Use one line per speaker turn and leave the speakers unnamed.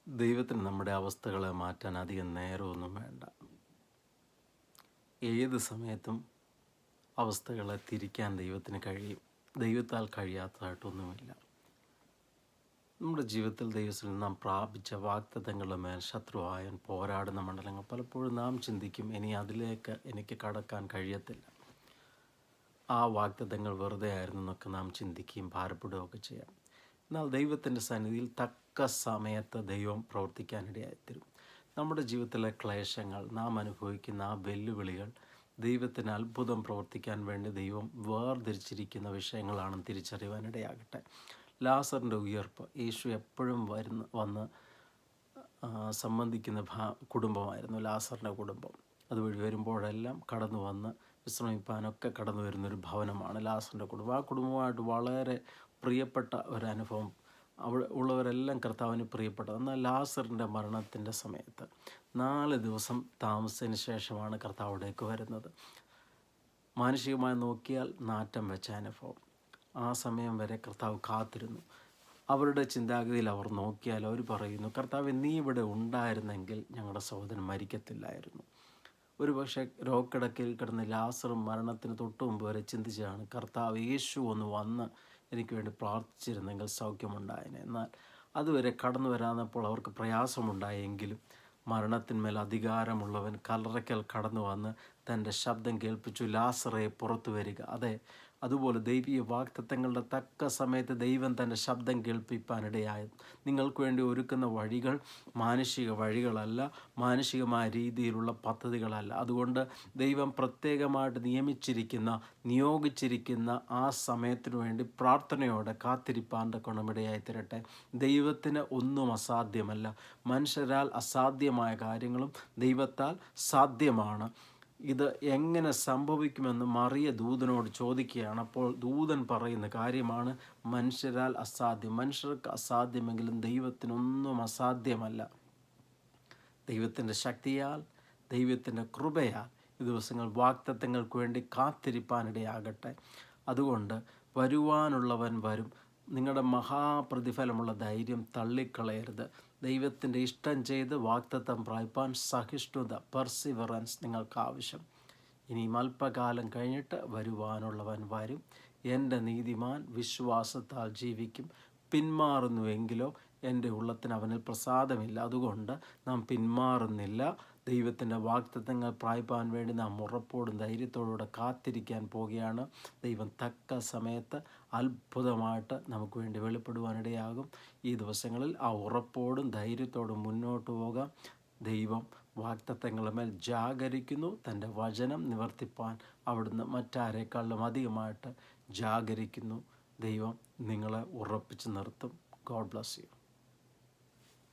ദൈവത്തിന് നമ്മുടെ അവസ്ഥകളെ മാറ്റാൻ അധികം നേരമൊന്നും വേണ്ട. ഏത് സമയത്തും അവസ്ഥകളെ തിരിക്കാൻ ദൈവത്തിന് കഴിയും. ദൈവത്താൽ കഴിയാത്തതായിട്ടൊന്നുമില്ല. നമ്മുടെ ജീവിതത്തിൽ ദൈവത്തിൽ നാം പ്രാപിച്ച വാഗ്ദത്തങ്ങളുടെ മേൽ ശത്രുവായൻ പോരാടുന്ന മണ്ഡലങ്ങൾ പലപ്പോഴും നാം ചിന്തിക്കും, ഇനി അതിലേക്ക് എനിക്ക് കടക്കാൻ കഴിയത്തില്ല, ആ വാഗ്ദത്തങ്ങൾ വെറുതെ ആയിരുന്നു എന്നൊക്കെ നാം ചിന്തിക്കുകയും ഭാരപ്പെടുകയൊക്കെ ചെയ്യാം. എന്നാൽ ദൈവത്തിൻ്റെ സന്നിധിയിൽ തക്ക സമയത്ത് ദൈവം പ്രവർത്തിക്കാനിടയായിത്തരും. നമ്മുടെ ജീവിതത്തിലെ ക്ലേശങ്ങൾ, നാം അനുഭവിക്കുന്ന ആ വെല്ലുവിളികൾ ദൈവത്തിന് അത്ഭുതം പ്രവർത്തിക്കാൻ വേണ്ടി ദൈവം വേർതിരിച്ചിരിക്കുന്ന വിഷയങ്ങളാണെന്ന് തിരിച്ചറിയുവാനിടയാകട്ടെ. ലാസറിൻ്റെ ഉയർപ്പ് യേശു എപ്പോഴും വന്ന് സംബന്ധിക്കുന്ന കുടുംബമായിരുന്നു ലാസറിൻ്റെ കുടുംബം. അതുവഴി വരുമ്പോഴെല്ലാം കടന്നു വന്ന് വിശ്രമിപ്പാനൊക്കെ കടന്നു വരുന്നൊരു ഭവനമാണ് ലാസറിൻ്റെ കുടുംബം. ആ കുടുംബമായിട്ട് വളരെ പ്രിയപ്പെട്ട ഒരനുഭവം. അവിടെ ഉള്ളവരെല്ലാം കർത്താവിന് പ്രിയപ്പെട്ടത്. എന്നാൽ ലാസറിൻ്റെ മരണത്തിൻ്റെ സമയത്ത് 4 ദിവസം താമസത്തിന് ശേഷമാണ് കർത്താവിലേക്ക് വരുന്നത്. മാനുഷികമായി നോക്കിയാൽ നാറ്റം വെച്ച അനുഭവം. ആ സമയം വരെ കർത്താവ് കാത്തിരുന്നു. അവരുടെ ചിന്താഗതിയിൽ അവർ നോക്കിയാൽ അവർ പറയുന്നു, കർത്താവ് നീ ഇവിടെ ഉണ്ടായിരുന്നെങ്കിൽ ഞങ്ങളുടെ സഹോദരൻ മരിക്കത്തില്ലായിരുന്നു. ഒരു പക്ഷേ രോഗക്കിടക്കയിൽ കിടന്ന് ലാസറും മരണത്തിന് തൊട്ടു മുമ്പ് വരെ ചിന്തിച്ചതാണ്, കർത്താവ് യേശു ഒന്ന് വന്ന് എനിക്ക് വേണ്ടി പ്രാർത്ഥിച്ചിരുന്നെങ്കിൽ സൗഖ്യമുണ്ടായേനെ. എന്നാൽ അതുവരെ കടന്നു വരാനപ്പോൾ അവർക്ക് പ്രയാസമുണ്ടായെങ്കിലും മരണത്തിന്മേൽ അധികാരമുള്ളവൻ കല്ലറയ്ക്കൽ കടന്നു വന്ന് തൻ്റെ ശബ്ദം കേൾപ്പിച്ചു, ലാസറേ പുറത്തു വരിക. അതെ, അതുപോലെ ദൈവീയ വാഗ്ദത്തങ്ങളുടെ തക്ക സമയത്ത് ദൈവം തൻ്റെ ശബ്ദം കേൾപ്പിക്കാനിടയായത്. നിങ്ങൾക്ക് വേണ്ടി ഒരുക്കുന്ന വഴികൾ മാനുഷിക വഴികളല്ല, മാനുഷികമായ രീതിയിലുള്ള പദ്ധതികളല്ല. അതുകൊണ്ട് ദൈവം പ്രത്യേകമായിട്ട് നിയോഗിച്ചിരിക്കുന്ന ആ സമയത്തിനു വേണ്ടി പ്രാർത്ഥനയോടെ കാത്തിരിപ്പാൻ്റെ ഗുണമിടയായി തരട്ടെ. ദൈവത്തിന് ഒന്നും അസാധ്യമല്ല. മനുഷ്യരാൽ അസാധ്യമായ കാര്യങ്ങളും ദൈവത്താൽ സാധ്യമാണ്. ഇത് എങ്ങനെ സംഭവിക്കുമെന്ന് മറിയ ദൂതനോട് ചോദിക്കുകയാണ്. അപ്പോൾ ദൂതൻ പറയുന്ന കാര്യമാണ് മനുഷ്യരാൽ അസാധ്യം. മനുഷ്യർക്ക് അസാധ്യമെങ്കിലും ദൈവത്തിനൊന്നും അസാധ്യമല്ല. ദൈവത്തിൻ്റെ ശക്തിയാൽ, ദൈവത്തിൻ്റെ കൃപയാൽ ഈ ദിവസങ്ങൾ വാഗ്ദത്തങ്ങൾക്ക് വേണ്ടി കാത്തിരിപ്പാനിടയാകട്ടെ. അതുകൊണ്ട് വരുവാനുള്ളവൻ വരും. നിങ്ങളുടെ മഹാപ്രതിഫലമുള്ള ധൈര്യം തള്ളിക്കളയരുത്. ദൈവത്തിൻ്റെ ഇഷ്ടം ചെയ്ത് വാഗ്ദത്തം പ്രാപിപ്പാൻ സഹിഷ്ണുത, പെർസിവറൻസ് നിങ്ങൾക്ക് ആവശ്യം. ഇനിയും അല്പകാലം കഴിഞ്ഞിട്ട് വരുവാനുള്ളവൻ വരും. എൻ്റെ നീതിമാൻ വിശ്വാസത്താൽ ജീവിക്കും. പിന്മാറുന്നുവെങ്കിലോ എൻ്റെ ഉള്ളത്തിന് അവനിൽ പ്രസാദമില്ല. അതുകൊണ്ട് നാം പിന്മാറുന്നില്ല. ദൈവത്തിൻ്റെ വാഗ്ദത്തങ്ങൾ പ്രാപിപ്പാൻ വേണ്ടി നാം ഉറപ്പോടും ധൈര്യത്തോടുകൂടെ കാത്തിരിക്കാൻ പോവുകയാണ്. ദൈവം തക്ക സമയത്ത് അത്ഭുതമായിട്ട് നമുക്ക് വേണ്ടി വെളിപ്പെടുവാനിടയാകും. ഈ ദിവസങ്ങളിൽ ആ ഉറപ്പോടും ധൈര്യത്തോടും മുന്നോട്ട് പോകാം. ദൈവം വാഗ്ദത്തങ്ങളുടെ മേൽ ജാഗരിക്കുന്നു. തൻ്റെ വചനം നിവർത്തിപ്പാൻ അവിടുന്ന് മറ്റാരേക്കാളും അധികമായിട്ട് ജാഗരിക്കുന്നു. ദൈവം നിങ്ങളെ ഉറപ്പിച്ച് നിർത്തും. God bless you.